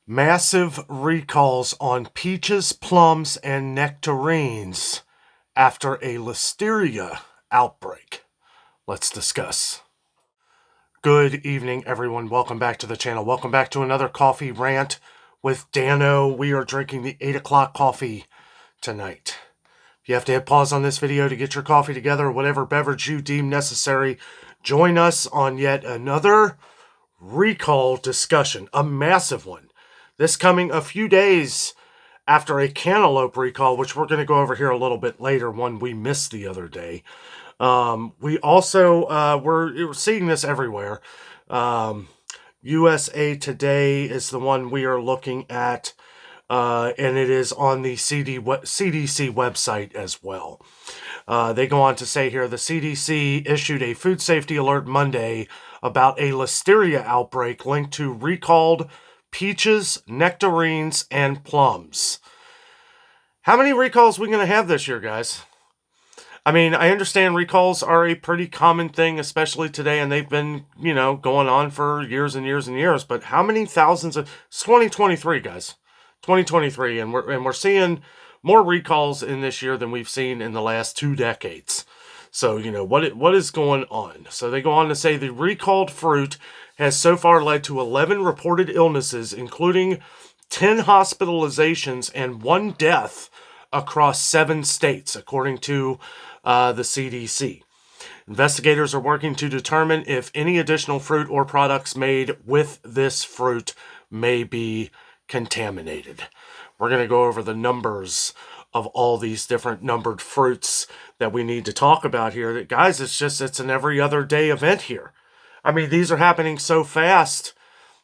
Massive recalls on peaches, plums, and nectarines after a listeria outbreak. Let's discuss. Good evening, everyone. Welcome back to the channel. Welcome back to another coffee rant with Dano. We are drinking the 8 o'clock coffee tonight. If you have to hit pause on this video to get your coffee together or whatever beverage you deem necessary, join us on yet another recall discussion, a massive one. This coming a few days after a cantaloupe recall, which we're going to go over here a little bit later, one we missed the other day. We also, we're seeing this everywhere. USA Today is the one we are looking at, and it is on the CDC website as well. They go on to say here, the CDC issued a food safety alert Monday about a listeria outbreak linked to recalled peaches, nectarines, and plums. How many recalls are we going to have this year, guys? I mean, I understand recalls are a pretty common thing, especially today, and they've been, going on for years and years and years. But how many thousands of... It's 2023, guys. 2023, and we're seeing more recalls in this year than we've seen in the last 2 decades. So, what is going on? So they go on to say the recalled fruit has so far led to 11 reported illnesses, including 10 hospitalizations and 1 death across 7 states, according to the CDC. Investigators are working to determine if any additional fruit or products made with this fruit may be contaminated. We're going to go over the numbers of all these different numbered fruits that we need to talk about here. Guys, it's an every other day event here. I mean, these are happening so fast.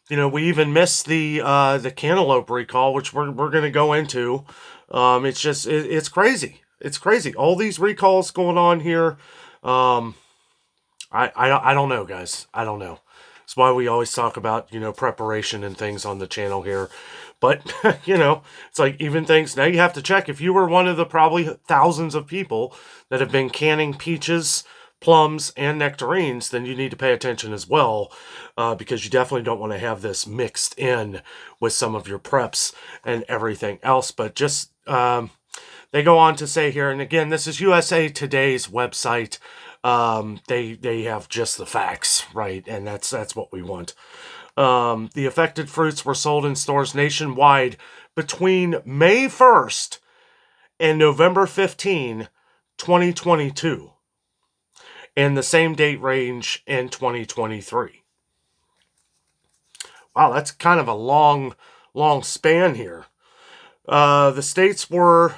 We even missed the cantaloupe recall, which we're going to go into. It's crazy. It's crazy. All these recalls going on here. I don't know, guys. I don't know. That's why we always talk about, preparation and things on the channel here. But, it's like even things, now you have to check. If you were one of the probably thousands of people that have been canning peaches, plums, and nectarines, then you need to pay attention as well, because you definitely don't want to have this mixed in with some of your preps and everything else. But just, they go on to say here, and again, this is USA Today's website. They have just the facts, right? And that's what we want. The affected fruits were sold in stores nationwide between May 1st and November 15, 2022. And the same date range in 2023. Wow, that's kind of a long span here. The states where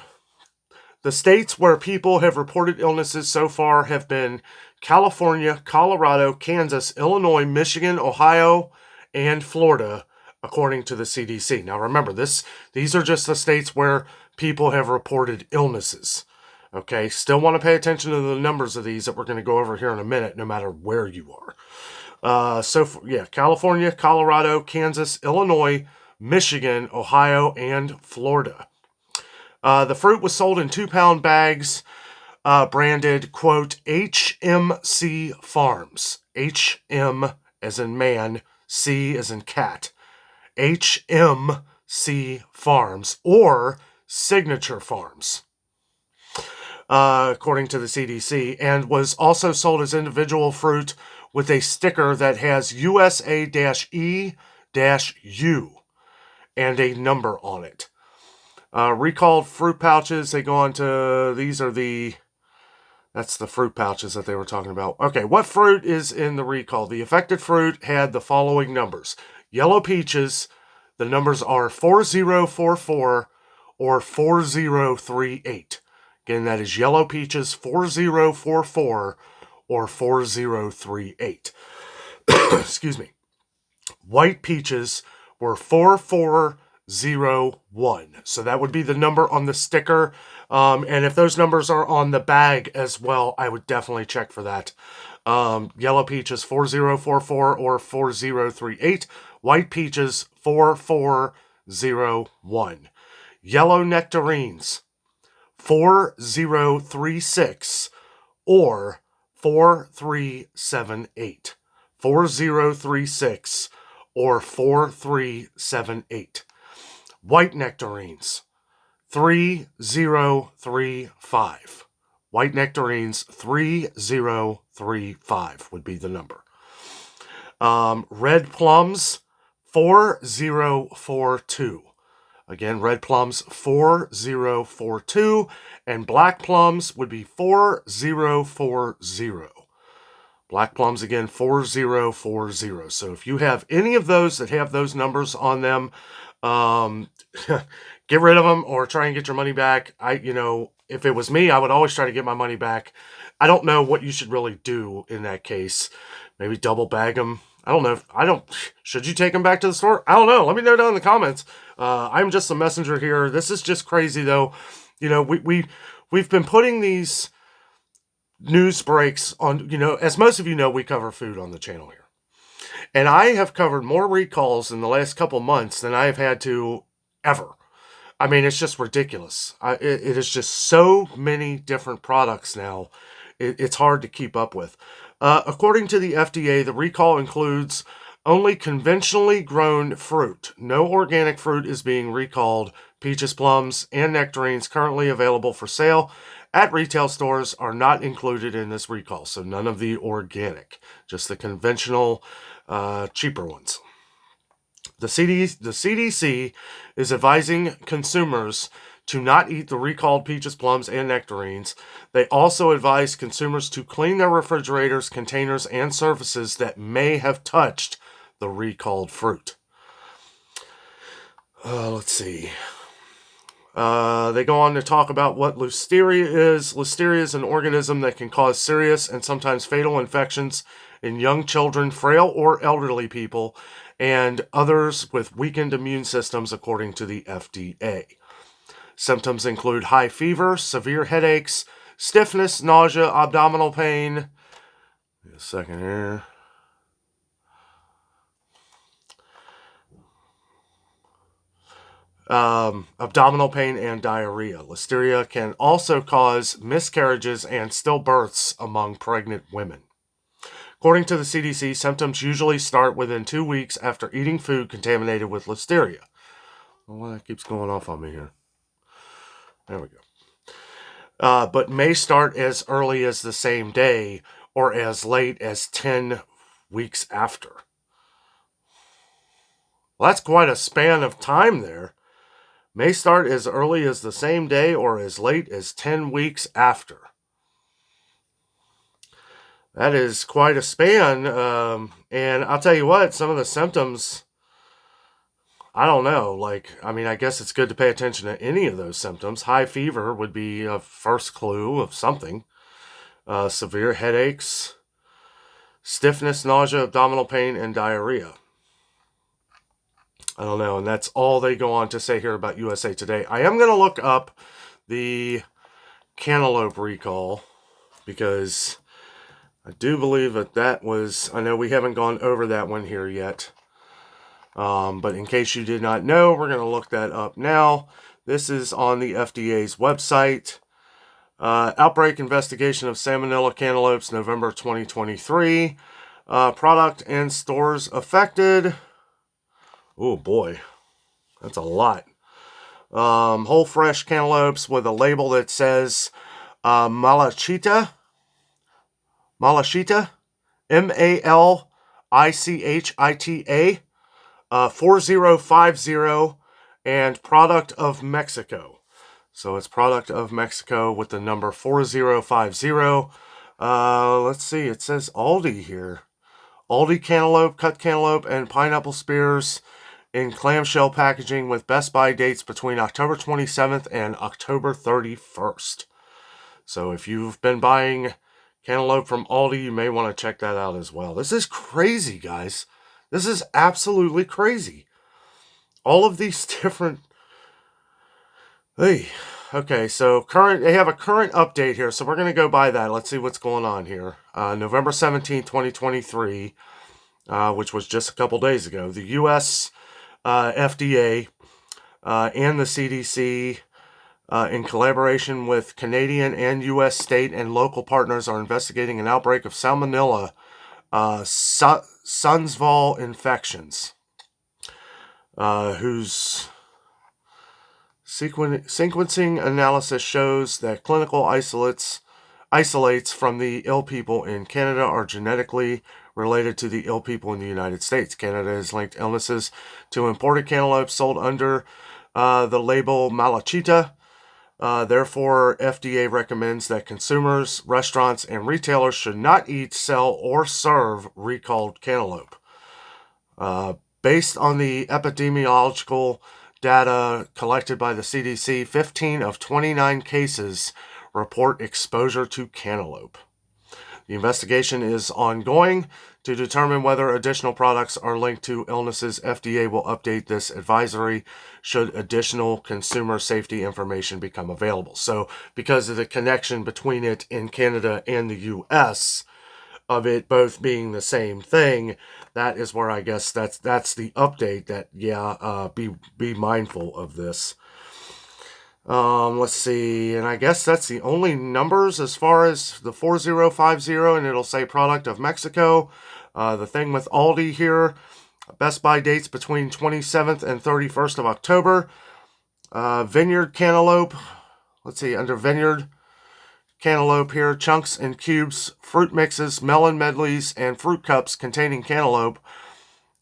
people have reported illnesses so far have been California, Colorado, Kansas, Illinois, Michigan, Ohio, and Florida, according to the CDC. Now remember, these are just the states where people have reported illnesses. Okay, still want to pay attention to the numbers of these that we're going to go over here in a minute, no matter where you are. California, Colorado, Kansas, Illinois, Michigan, Ohio, and Florida. The fruit was sold in 2-pound bags, branded, quote, HMC Farms. HM as in man, C as in cat. HMC Farms, or Signature Farms, according to the CDC, and was also sold as individual fruit with a sticker that has USA-E-U and a number on it. Recalled fruit pouches, they go on to, that's the fruit pouches that they were talking about. Okay, what fruit is in the recall? The affected fruit had the following numbers. Yellow peaches, the numbers are 4044 or 4038. Again, that is yellow peaches 4044 or 4038. Excuse me. White peaches were 4401. So that would be the number on the sticker. And if those numbers are on the bag as well, I would definitely check for that. Yellow peaches 4044 or 4038. White peaches 4401. Yellow nectarines 4036 or 4378. 4036 or 4378. White nectarines, 3035. White nectarines, 3035 would be the number. Red plums, 4042. Again, red plums, 4042. And black plums would be 4040. Black plums, again, 4040. So if you have any of those that have those numbers on them, get rid of them or try and get your money back. If it was me, I would always try to get my money back. I don't know what you should really do in that case. Maybe double bag them. I don't know. Should you take them back to the store? I don't know. Let me know down in the comments. I'm just a messenger here. This is just crazy, though. We've been putting these news breaks on, as most of you know, we cover food on the channel here. And I have covered more recalls in the last couple months than I have had to ever. I mean, it's just ridiculous. It is just so many different products now. It's hard to keep up with. According to the FDA, the recall includes only conventionally grown fruit. No organic fruit is being recalled. Peaches, plums, and nectarines currently available for sale at retail stores are not included in this recall. So none of the organic, just the conventional, cheaper ones. The CDC is advising consumers to not eat the recalled peaches, plums, and nectarines. They also advise consumers to clean their refrigerators, containers, and surfaces that may have touched the recalled fruit. Let's see. They go on to talk about what Listeria is. Listeria is an organism that can cause serious and sometimes fatal infections in young children, frail or elderly people, and others with weakened immune systems, according to the FDA. Symptoms include high fever, severe headaches, stiffness, nausea, abdominal pain. Wait a second here. Abdominal pain and diarrhea. Listeria can also cause miscarriages and stillbirths among pregnant women. According to the CDC, symptoms usually start within 2 weeks after eating food contaminated with Listeria. Well, that keeps going off on me here. There we go. But may start as early as the same day or as late as 10 weeks after. Well, that's quite a span of time there. May start as early as the same day or as late as 10 weeks after. That is quite a span. And I'll tell you what, some of the symptoms, I don't know. I guess it's good to pay attention to any of those symptoms. High fever would be a first clue of something. Severe headaches, stiffness, nausea, abdominal pain, and diarrhea. I don't know. And that's all they go on to say here about USA Today. I am going to look up the cantelope recall because I do believe that was, I know we haven't gone over that one here yet. But in case you did not know, we're going to look that up now. This is on the FDA's website. Outbreak investigation of salmonella cantaloupes, November 2023. Product and stores affected. Oh boy, that's a lot. Whole fresh cantaloupes with a label that says Malachita, Malichita, 4050, and product of Mexico. So it's product of Mexico with the number 4050. Let's see, it says Aldi here. Aldi cantaloupe, cut cantaloupe, and pineapple spears in clamshell packaging with best buy dates between October 27th and October 31st. So if you've been buying cantaloupe from Aldi, you may want to check that out as well. This is crazy, guys. This is absolutely crazy. All of these different... Hey, okay, so they have a current update here, so we're going to go by that. Let's see what's going on here. November 17th, 2023, which was just a couple days ago. The U.S. FDA and the CDC, in collaboration with Canadian and U.S. state and local partners, are investigating an outbreak of salmonella Sundsvall infections, whose Sequencing analysis shows that clinical isolates from the ill people in Canada are genetically related to the ill people in the United States. Canada has linked illnesses to imported cantaloupe sold under the label Malachita. Therefore, FDA recommends that consumers, restaurants, and retailers should not eat, sell, or serve recalled cantaloupe. Based on the epidemiological data collected by the CDC, 15 of 29 cases report exposure to cantaloupe. The investigation is ongoing to determine whether additional products are linked to illnesses. FDA will update this advisory should additional consumer safety information become available. So, because of the connection between it in Canada and the US, of it both being the same thing, that is where I guess that's the update. That be mindful of this. Let's see, and I guess that's the only numbers as far as the 4050, and it'll say product of Mexico. The thing with Aldi here, best buy dates between 27th and 31st of October. Vineyard cantaloupe, let's see, under vineyard cantaloupe here, chunks and cubes, fruit mixes, melon medleys, and fruit cups containing cantaloupe.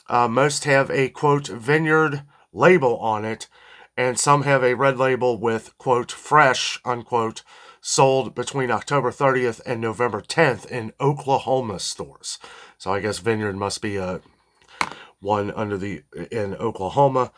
Most have a, quote, vineyard label on it, and some have a red label with, quote, fresh, unquote, sold between October 30th and November 10th in Oklahoma stores. So I guess vineyard must be one in Oklahoma.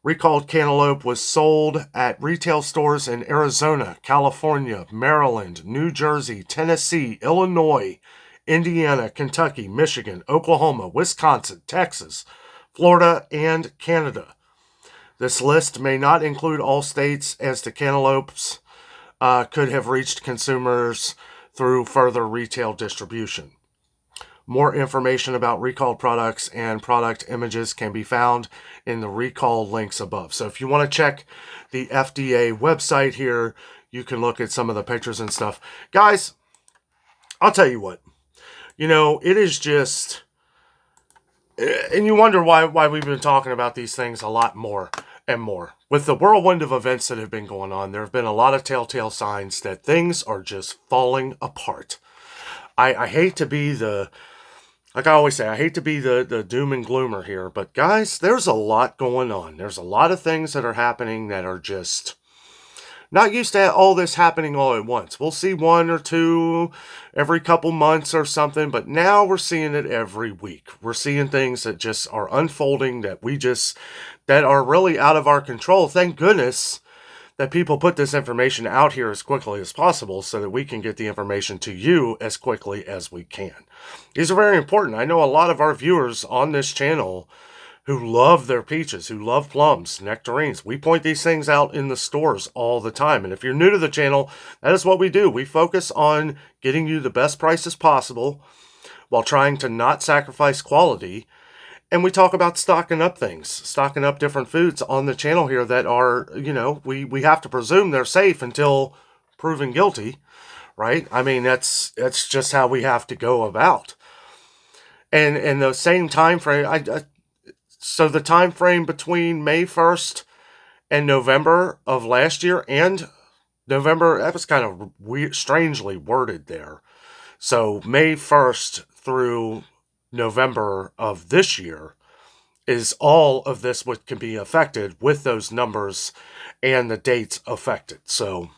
Recalled cantaloupe was sold at retail stores in Arizona, California, Maryland, New Jersey, Tennessee, Illinois, Indiana, Kentucky, Michigan, Oklahoma, Wisconsin, Texas, Florida, and Canada. This list may not include all states, as the cantaloupes could have reached consumers through further retail distribution. More information about recalled products and product images can be found in the recall links above. So if you want to check the FDA website here, you can look at some of the pictures and stuff. Guys, I'll tell you what. It is just... And you wonder why we've been talking about these things a lot more and more. With the whirlwind of events that have been going on, there have been a lot of telltale signs that things are just falling apart. I hate to be like I always say, I hate to be the doom and gloomer here, but guys, there's a lot going on. There's a lot of things that are happening that are just not used to all this happening all at once. We'll see one or two every couple months or something, but now we're seeing it every week. We're seeing things that just are unfolding that are really out of our control. Thank goodness that people put this information out here as quickly as possible so that we can get the information to you as quickly as we can. These are very important. I know a lot of our viewers on this channel who love their peaches, who love plums, nectarines. We point these things out in the stores all the time. And if you're new to the channel, that is what we do. We focus on getting you the best prices possible while trying to not sacrifice quality. And we talk about stocking up things, stocking up different foods on the channel here that are, we have to presume they're safe until proven guilty, right? I mean, that's just how we have to go about. And in the same time frame, so the time frame between May 1st and November of last year and November, that was kind of weird, strangely worded there. So May 1st through November of this year is all of this what can be affected with those numbers and the dates affected. So,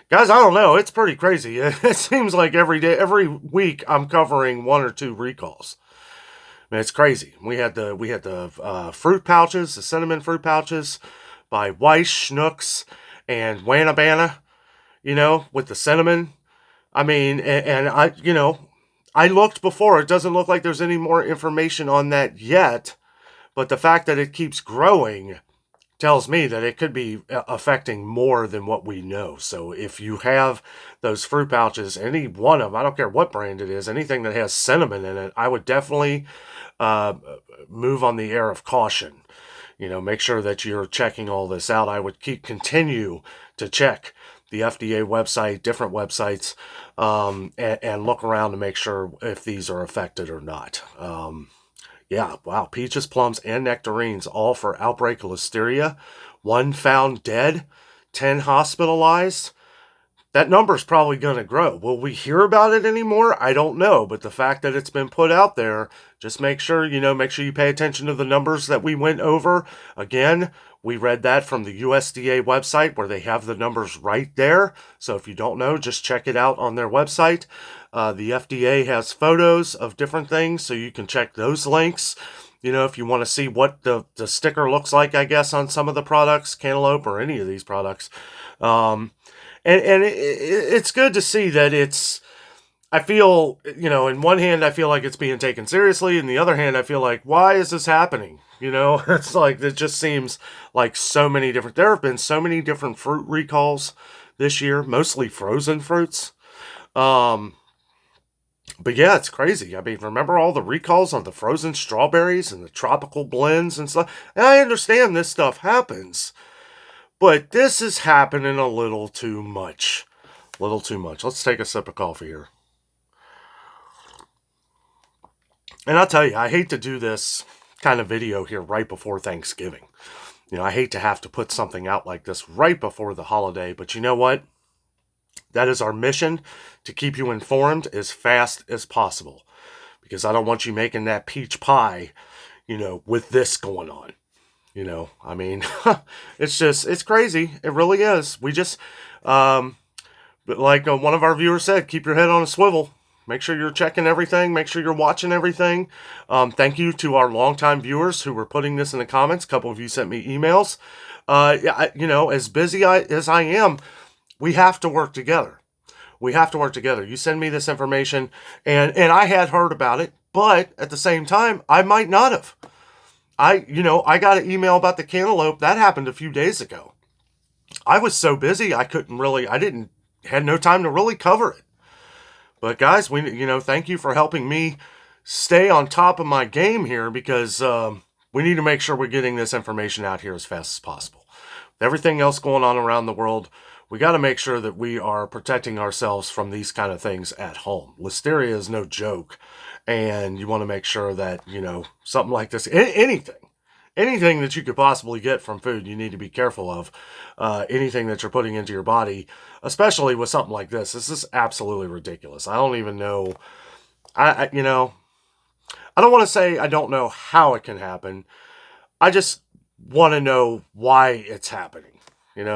guys, I don't know. It's pretty crazy. It seems like every week, I'm covering one or two recalls. I mean, it's crazy. We had the fruit pouches, the cinnamon fruit pouches by Weiss, Schnucks, and Wanabana, with the cinnamon. I mean, and I looked before. It doesn't look like there's any more information on that yet. But the fact that it keeps growing tells me that it could be affecting more than what we know. So if you have those fruit pouches, any one of them, I don't care what brand it is, anything that has cinnamon in it, I would definitely move on the air of caution. Make sure that you're checking all this out. I would continue to check the FDA website, different websites, and look around to make sure if these are affected or not. Yeah, wow. Peaches, plums, and nectarines, all for outbreak of Listeria 1 found dead, 10 hospitalized. That number's probably going to grow. Will we hear about it anymore? I don't know. But the fact that it's been put out there, just make sure you pay attention to the numbers that we went over. Again, we read that from the USDA website where they have the numbers right there. So if you don't know, just check it out on their website. The FDA has photos of different things, so you can check those links. If you want to see what the sticker looks like, I guess, on some of the products, cantaloupe or any of these products. And it's good to see that I feel, in one hand, I feel like it's being taken seriously. In the other hand, I feel like, why is this happening? It's like, it just seems like there have been so many different fruit recalls this year, mostly frozen fruits. But yeah, it's crazy. I mean, remember all the recalls on the frozen strawberries and the tropical blends and stuff? And I understand this stuff happens. But this is happening a little too much. A little too much. Let's take a sip of coffee here. And I'll tell you, I hate to do this kind of video here right before Thanksgiving. I hate to have to put something out like this right before the holiday. But you know what? That is our mission, to keep you informed as fast as possible. Because I don't want you making that peach pie, with this going on. I mean, it's crazy. It really is. We just, like one of our viewers said, keep your head on a swivel. Make sure you're checking everything. Make sure you're watching everything. Thank you to our longtime viewers who were putting this in the comments. A couple of you sent me emails. As busy as I am, we have to work together. We have to work together. You send me this information, and I had heard about it, but at the same time, I might not have. I got an email about the cantaloupe. That happened a few days ago. I was so busy, had no time to really cover it. But guys, thank you for helping me stay on top of my game here, because we need to make sure we're getting this information out here as fast as possible. With everything else going on around the world, we got to make sure that we are protecting ourselves from these kind of things at home. Listeria is no joke. And you want to make sure that, something like this, anything that you could possibly get from food, you need to be careful of. Anything that you're putting into your body, especially with something like this. This is absolutely ridiculous. I don't even know. I don't want to say I don't know how it can happen. I just want to know why it's happening.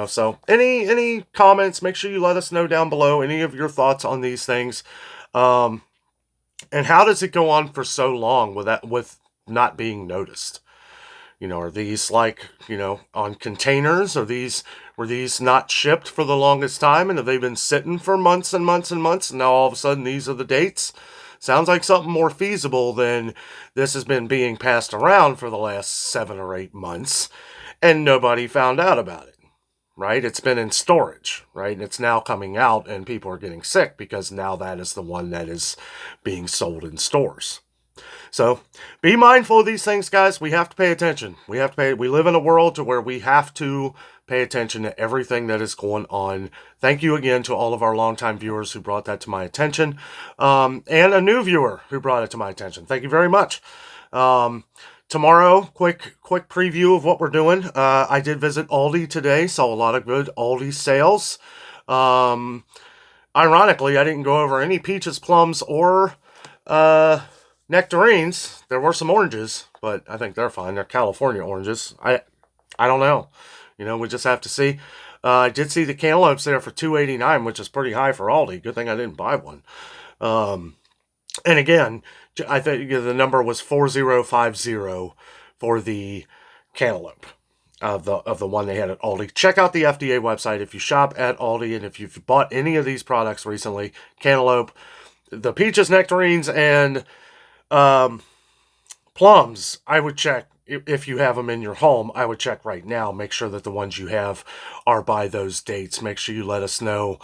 So any comments, make sure you let us know down below. Any of your thoughts on these things. And how does it go on for so long with not being noticed? Are these on containers? Were these not shipped for the longest time? And have they been sitting for months and months and months? And now all of a sudden these are the dates? Sounds like something more feasible than this has been being passed around for the last 7 or 8 months and nobody found out about it. Right? It's been in storage, right? And it's now coming out and people are getting sick because now that is the one that is being sold in stores. So be mindful of these things, guys. We have to pay attention. We live in a world to where we have to pay attention to everything that is going on. Thank you again to all of our longtime viewers who brought that to my attention. And a new viewer who brought it to my attention. Thank you very much. Tomorrow, quick preview of what we're doing. I did visit Aldi today, saw a lot of good Aldi sales. Ironically, I didn't go over any peaches, plums, or nectarines. There were some oranges, but I think they're fine. They're California oranges. I don't know. We just have to see. I did see the cantaloupes there for $2.89, which is pretty high for Aldi. Good thing I didn't buy one. And again, I think the number was 4050 for the cantaloupe of the one they had at Aldi. Check out the FDA website if you shop at Aldi, and if you've bought any of these products recently, cantaloupe, the peaches, nectarines, and plums, I would check. If you have them in your home, I would check right now. Make sure that the ones you have are by those dates. Make sure you let us know,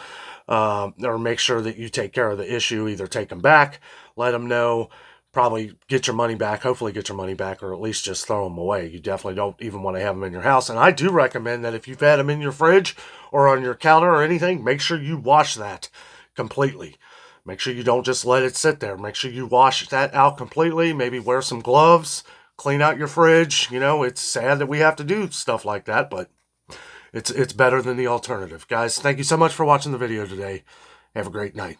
or make sure that you take care of the issue. Either take them back, let them know, probably get your money back, hopefully get your money back, or at least just throw them away. You definitely don't even want to have them in your house. And I do recommend that if you've had them in your fridge or on your counter or anything, make sure you wash that completely. Make sure you don't just let it sit there. Make sure you wash that out completely. Maybe wear some gloves. Clean out your fridge. It's sad that we have to do stuff like that, but It's better than the alternative. Guys, thank you so much for watching the video today. Have a great night.